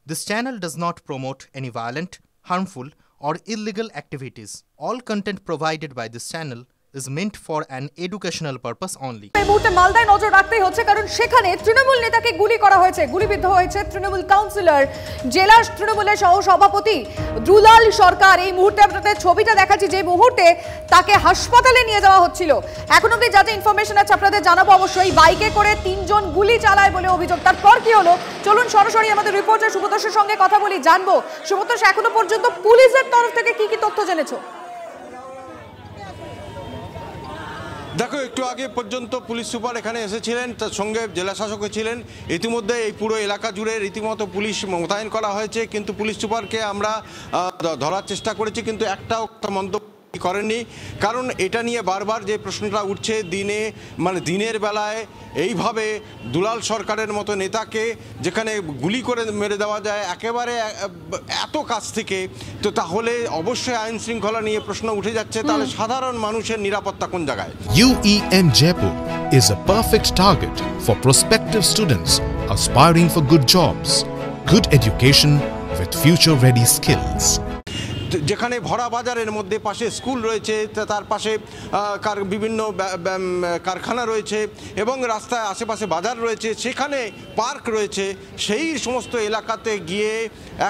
This channel does not promote any violent, harmful, or illegal activities. All content provided by this channel is meant for an educational purpose only. এই মুহূর্তে মালদায় নজর রাখতেই হচ্ছে, কারণ সেখানে তৃণমূল নেতাকে গুলি করা হয়েছে, গুলিবিদ্ধ হয়েছে তৃণমূল কাউন্সিলর, জেলা তৃণমূলের সহ সভাপতি দুলাল সরকার। এই মুহূর্তে আপনাদের ছবিটা দেখাচ্ছি, যে মুহূর্তে তাকে হাসপাতালে নিয়ে যাওয়া হচ্ছিল। এখন অব্দি যা যা ইনফরমেশন আছে আপনাদের জানাবো অবশ্যই। বাইকে করে 3 জন গুলি চালায় বলে অভিযোগ। তারপর কি হলো চলুন সরাসরি আমাদের রিপোর্টার সুব্রতর সঙ্গে কথা বলি, জানবো সুব্রত এখনো পর্যন্ত পুলিশের তরফ থেকে কি কি তথ্য জেনেছো? দেখো, একটু আগে পর্যন্ত পুলিশ সুপার এখানে এসেছিলেন, তার সঙ্গে জেলা শাসকও ছিলেন। ইতিমধ্যে এই পুরো এলাকা জুড়ে রীতিমতো পুলিশ মোতায়েন করা হয়েছে, কিন্তু পুলিশ সুপারকে আমরা ধরার চেষ্টা করেছি, কিন্তু একটাও মন্তব্য করেননি। কারণ এটা নিয়ে বারবার যে প্রশ্নটা উঠছে, দিনের বেলায় এইভাবে দুলাল সরকারের মতো নেতাকে যেখানে গুলি করে মেরে দেওয়া যায় একেবারে এত কাছ থেকে, তো তাহলে অবশ্যই আইন শৃঙ্খলা নিয়ে প্রশ্ন উঠে যাচ্ছে। তাহলে সাধারণ মানুষের নিরাপত্তা কোন জায়গায়? UEM Jaipur is a perfect target for prospective students aspiring for good jobs, good education with future-ready skills. যেখানে ভরা বাজারের মধ্যে পাশে স্কুল রয়েছে, তার পাশে বিভিন্ন কারখানা রয়েছে এবং রাস্তায় আশেপাশে বাজার রয়েছে, সেখানে পার্ক রয়েছে, সেই সমস্ত এলাকাতে গিয়ে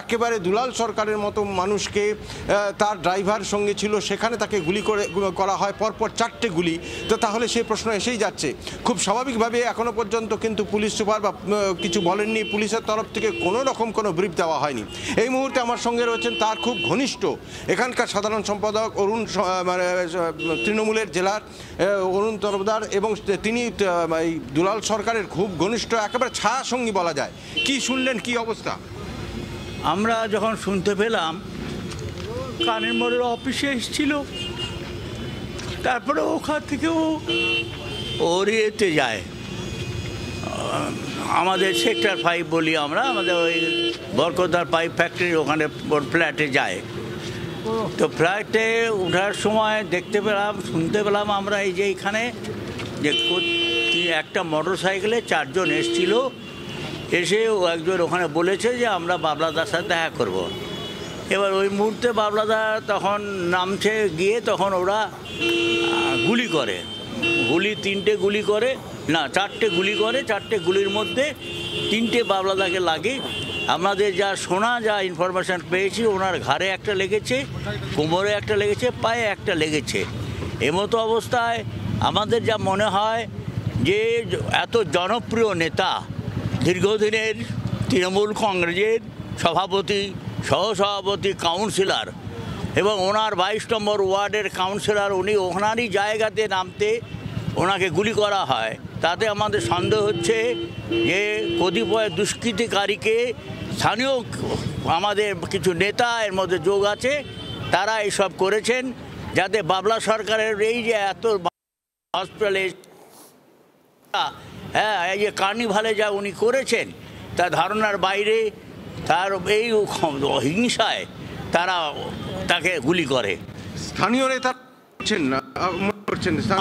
একেবারে দুলাল সরকারের মতো মানুষকে, তার ড্রাইভার সঙ্গে ছিল, সেখানে তাকে গুলি করা হয়, পরপর 4টে গুলি। তো তাহলে সেই প্রশ্ন এসেই যাচ্ছে। খুব স্বাভাবিকভাবে এখনও পর্যন্ত কিন্তু পুলিশ সুপার বা কিছু বলেননি, পুলিশের তরফ থেকে কোনো রকম কোনো ব্রিফ দেওয়া হয়নি। এই মুহূর্তে আমার সঙ্গে রয়েছেন তার খুব ঘনিষ্ঠ এখানকার সাধারণ সম্পাদক অরুণ, তৃণমূলের জেলার অরুণ তরফদার, এবং তিনি এই দুলাল সরকারের খুব ঘনিষ্ঠ একেবারে ছায়া সঙ্গী বলা যায়। কি শুনলেন, কি অবস্থা? আমরা যখন শুনতে পেলাম কানের মোড়ের অফিসে এসেছিল, তারপরে ওখান থেকেও ওর ইয়েতে যায়, আমাদের সেক্টর 5 বলি আমরা, আমাদের ওই বরকতার পাইপ ফ্যাক্টরির ওখানে ফ্ল্যাটে যায়। তো ফ্ল্যাটে ওঠার সময় দেখতে পেলাম, শুনতে পেলাম আমরা এই যে এইখানে যে একটা মোটর সাইকেলে 4 জন এসেছিল, এসে একজন ওখানে বলেছে যে আমরা বাবলাদার সাথে দেখা করব। এবার ওই মুহূর্তে বাবলাদা তখন নামছে, গিয়ে তখন ওরা গুলি করে, 3টে গুলি করে, না 4টে গুলি করে। 4টে গুলির মধ্যে 3টে বাবলাদাকে লাগে। আমাদের যা শোনা, যা ইনফরমেশান পেয়েছি, ওনার ঘাড়ে একটা লেগেছে, কোমরে একটা লেগেছে, পায়ে একটা লেগেছে। এমতো অবস্থায় আমাদের যা মনে হয় যে এত জনপ্রিয় নেতা, দীর্ঘদিনের তৃণমূল কংগ্রেসের সভাপতি, সহসভাপতি, কাউন্সিলর, এবং ওনার 22 নম্বর ওয়ার্ডের কাউন্সিলর, উনি ওনারই জায়গাতে নামতে ওনাকে গুলি করা হয়। তাতে আমাদের সন্দেহ হচ্ছে যে কতিপয় দুষ্কৃতিকারীকে স্থানীয় আমাদের কিছু নেতা এর মধ্যে যোগ আছে, তারা এইসব করেছেন যাতে বাবলা সরকারের এই যে এত হসপিটালে, হ্যাঁ, এই যে কার্নিভালে যা উনি করেছেন তার ধারণার বাইরে, তার এই হিংসায় তারা তাকে গুলি করে। স্থানীয় নেতা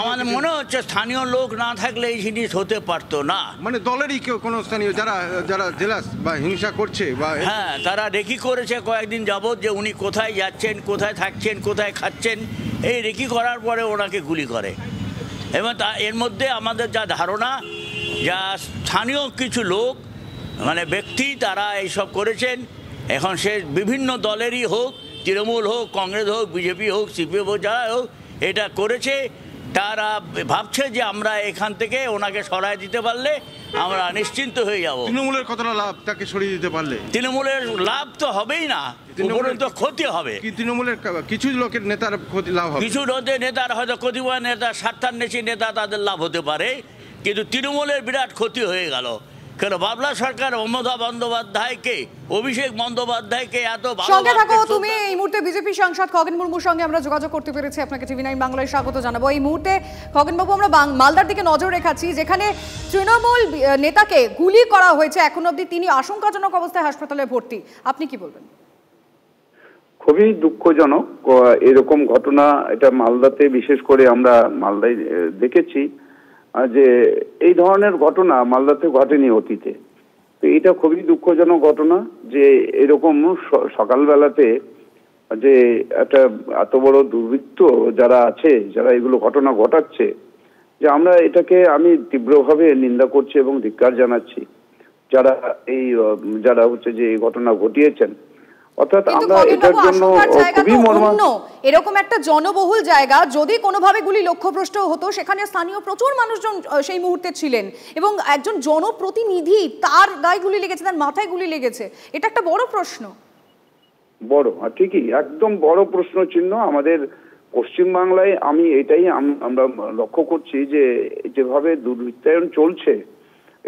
আমাদের মনে হচ্ছে স্থানীয় লোক না থাকলে এই জিনিস হতে পারতো না। মানে দলেরই কেউ কোনো স্থানীয় যারা জেলাস বা হিংসা করছে বা, হ্যাঁ, তারা রেকি করেছে কয়েকদিন যাবৎ যে উনি কোথায় যাচ্ছেন, কোথায় থাকছেন, কোথায় খাচ্ছেন। এই রেকি করার পরে ওনাকে গুলি করে। এবং এর মধ্যে আমাদের যা ধারণা, যা স্থানীয় কিছু লোক, মানে ব্যক্তি, তারা এইসব করেছেন। এখন সে বিভিন্ন দলেরই হোক, তৃণমূল হোক, কংগ্রেস হোক, বিজেপি হোক, সিপিএম হোক, যারা হোক, এটা করেছে। তারা ভাবছে যে আমরা এখান থেকে ওনাকে সরাই দিতে পারলে আমরা নিশ্চিন্ত হয়ে যাব। তৃণমূলের কতটা লাভ তাকে সরিয়ে দিতে পারলে? তৃণমূলের লাভ তো হবেই না, উপরন্তু ক্ষতি হবে। তৃণমূলের কিছু লোকের নেতার ক্ষতি লাভ হবে, কিছু নেতার হয়তো কতিপয় নেতা, স্বার্থান্বেষী নেতা, তাদের লাভ হতে পারে, কিন্তু তৃণমূলের বিরাট ক্ষতি হয়ে গেল। কেন বাবলা সরকার মমতা বন্দ্যোপাধ্যায়কে, অভিষেক বন্দ্যোপাধ্যায়কে এত সঙ্গে থাকো তুমি। এই মুহূর্তে বিজেপি সাংসদ খগেন মুর্মুর সঙ্গে আমরা যোগাযোগ করতে পেরেছি, আপনাকে TV9 বাংলায় স্বাগত জানাবো। এই মুহূর্তে খগেন বাবু, আমরা মালদার দিকে নজর রেখেছি, যেখানে তৃণমূল নেতাকে গুলি করা হয়েছে। এখন অবধি তিনি আশঙ্কাজনক অবস্থায় হাসপাতালে ভর্তি। আপনি কি বলবেন? খুবই দুঃখজনক এরকম ঘটনা। এটা মালদাতে, বিশেষ করে আমরা মালদায় দেখেছি যে এই ধরনের ঘটনা মালদাতে ঘটেনি অতীতে। তো এটা খুবই দুঃখজনক ঘটনা যে এরকম সকালবেলাতে যে একটা এত বড় দুর্বৃত্ত যারা আছে, যারা এগুলো ঘটনা ঘটাচ্ছে, যে আমরা এটাকে আমি তীব্রভাবে নিন্দা করছি এবং ধিক্কার জানাচ্ছি যারা হচ্ছে যে এই ঘটনা ঘটিয়েছেন। অর্থাৎ আমরা এটার জন্য খুবই এরকম একটা জনবহুল জায়গা, যদি কোনোভাবে গুলি লক্ষ্যভ্রষ্ট হতো, সেখানে স্থানীয় প্রচুর মানুষজন সেই মুহূর্তে ছিলেন এবং একজন জনপ্রতিনিধি, তার গায়ে গুলি লেগেছে, তার মাথায় গুলি লেগেছে, এটা একটা বড় প্রশ্ন। বড়, ঠিকই, একদম বড় প্রশ্ন চিহ্ন আমাদের পশ্চিমবাংলায়। আমি এটাই আমরা লক্ষ্য করছি যে যেভাবে দুর্বৃত্তায়ন চলছে,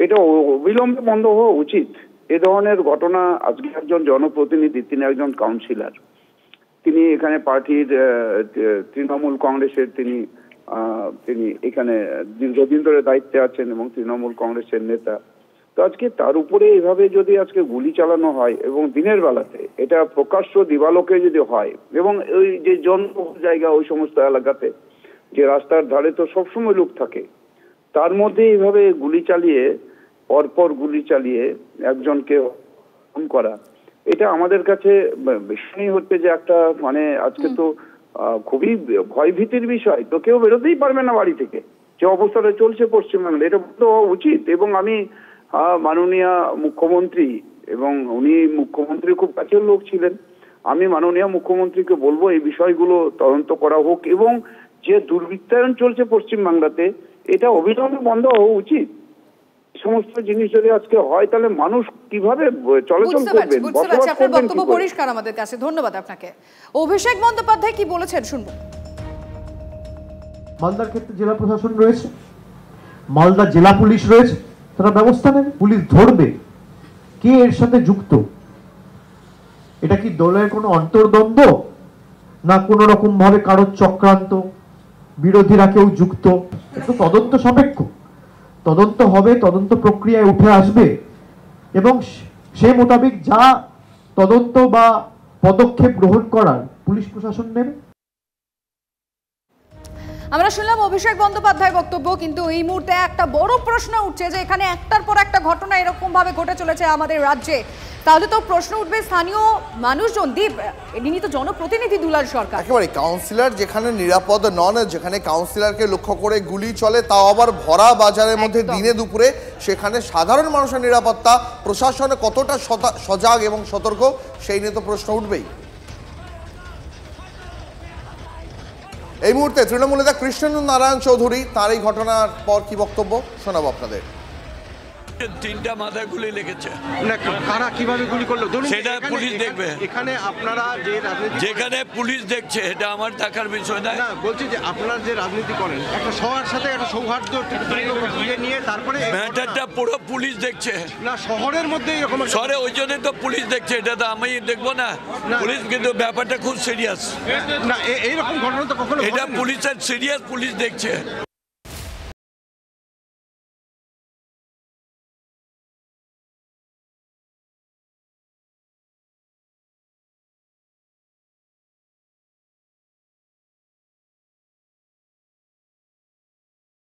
এটা অবিলম্বে বন্ধ হওয়া উচিত। এ ধরনের ঘটনা, আজকে একজন জনপ্রতিনিধি, তিনি একজন কাউন্সিলর, তিনি এখানে পার্টির তৃণমূল কংগ্রেসের তিনি এখানে দীর্ঘদিন ধরে দায়িত্বে আছেন এবং তৃণমূল কংগ্রেসের নেতা। তো আজকে তার উপরে এভাবে যদি আজকে গুলি চালানো হয় এবং দিনের বেলাতে এটা প্রকাশ্য দিবালোকে যদি হয়, এবং ওই যে জনবহুল জায়গা, ওই সমস্ত এলাকাতে যে রাস্তার ধারে তো সবসময় লোক থাকে, তার মধ্যে এইভাবে গুলি চালিয়ে, পরপর গুলি চালিয়ে একজনকে খুন করা, এটা আমাদের কাছে ভীষণই হচ্ছে যে একটা মানে আজকে তো খুবই ভয়ভীতির বিষয়। তো কেউ বেরোতেই পারবে না বাড়ি থেকে, যে অবস্থাটা চলছে পশ্চিমবাংলায়, এটা তো হওয়া উচিত। এবং আমি মাননীয় মুখ্যমন্ত্রী, এবং উনি মুখ্যমন্ত্রীর খুব কাছের লোক ছিলেন, আমি মাননীয় মুখ্যমন্ত্রীকে বলবো এই বিষয়গুলো তদন্ত করা হোক, এবং যে দুর্বৃত্তায়ন চলছে পশ্চিমবাংলাতে, এটা অবিলম্বে বন্ধ হওয়া উচিত। সমস্ত জিনিস যদি আজকে হয়, তাহলে মানুষ কিভাবে চলাচল করবেন, বসবাস করবেন? বক্তব্য পরিষ্কার আমাদের কাছে, ধন্যবাদ আপনাকে। অভিষেক বন্দ্যোপাধ্যায় কি বলেছেন শুনবো। মালদার ক্ষেত্রে জেলা প্রশাসন রয়েছে, মালদা জেলা পুলিশ রয়েছে, তারা ব্যবস্থা নেবে, পুলিশ ধরবে কে এর সাথে যুক্ত। এটা কি দলের কোনো অন্তর্দ্বন্দ্ব, না কোন রকম ভাবে কারোর চক্রান্ত, বিরোধীরা কেউ যুক্ত? একটু তদন্ত সাপেক্ষ, তদন্ত হবে, তদন্ত প্রক্রিয়ায় উঠে আসবে এবং সে মোতাবেক যা তদন্ত বা পদক্ষেপ গ্রহণ করার পুলিশ প্রশাসন নেবে। আমরা শুনলাম অভিষেক বন্দ্যোপাধ্যায়ের বক্তব্য, কিন্তু এই মুহূর্তে একটা বড় প্রশ্ন উঠছে যে এখানে একটার পর একটা ঘটনা এরকম ভাবে ঘটে চলেছে আমাদের রাজ্যে, তাহলে তো প্রশ্ন উঠবে স্থানীয় মানুষজন, দীপ, ইনি তো জনপ্রতিনিধি দুলাল সরকার, একেবারে কাউন্সিলর যেখানে নিরাপদ নন, যেখানে কাউন্সিলরকে লক্ষ্য করে গুলি চলে, তাও আবার ভরা বাজারের মধ্যে দিনে দুপুরে, সেখানে সাধারণ মানুষের নিরাপত্তা প্রশাসনে কতটা সজাগ এবং সতর্ক, সেই নিয়ে তো প্রশ্ন উঠবেই। এই মুহূর্তে তৃণমূল নেতা কৃষ্ণেন্দু নারায়ণ চৌধুরী, তার এই ঘটনার পর কি বক্তব্য শোনাবো আপনাদের। তিনটা মাথায় গুলি লেগেছে, কারা কিভাবে গুলি করলো সেটা পুলিশ দেখবে। এখানে আপনারা যে রাজনীতি, যেখানে পুলিশ দেখছে, এটা আমার দেখার বিষয় না। বলছি যে আপনারা যে রাজনীতি করেন, একটা সবার সাথে একটা সৌহার্দ্য নিয়ে তারপরে ম্যাটারটা পুরো পুলিশ দেখছে না, শহরের মধ্যে এরকম শহরে, ওই জন্যই তো পুলিশ দেখছে, এটা তো আমি দেখবো না পুলিশ, কিন্তু ব্যাপারটা খুব সিরিয়াস না, এইরকম ঘটনা তো কখনো, এটা পুলিশের সিরিয়াস, পুলিশ দেখছে।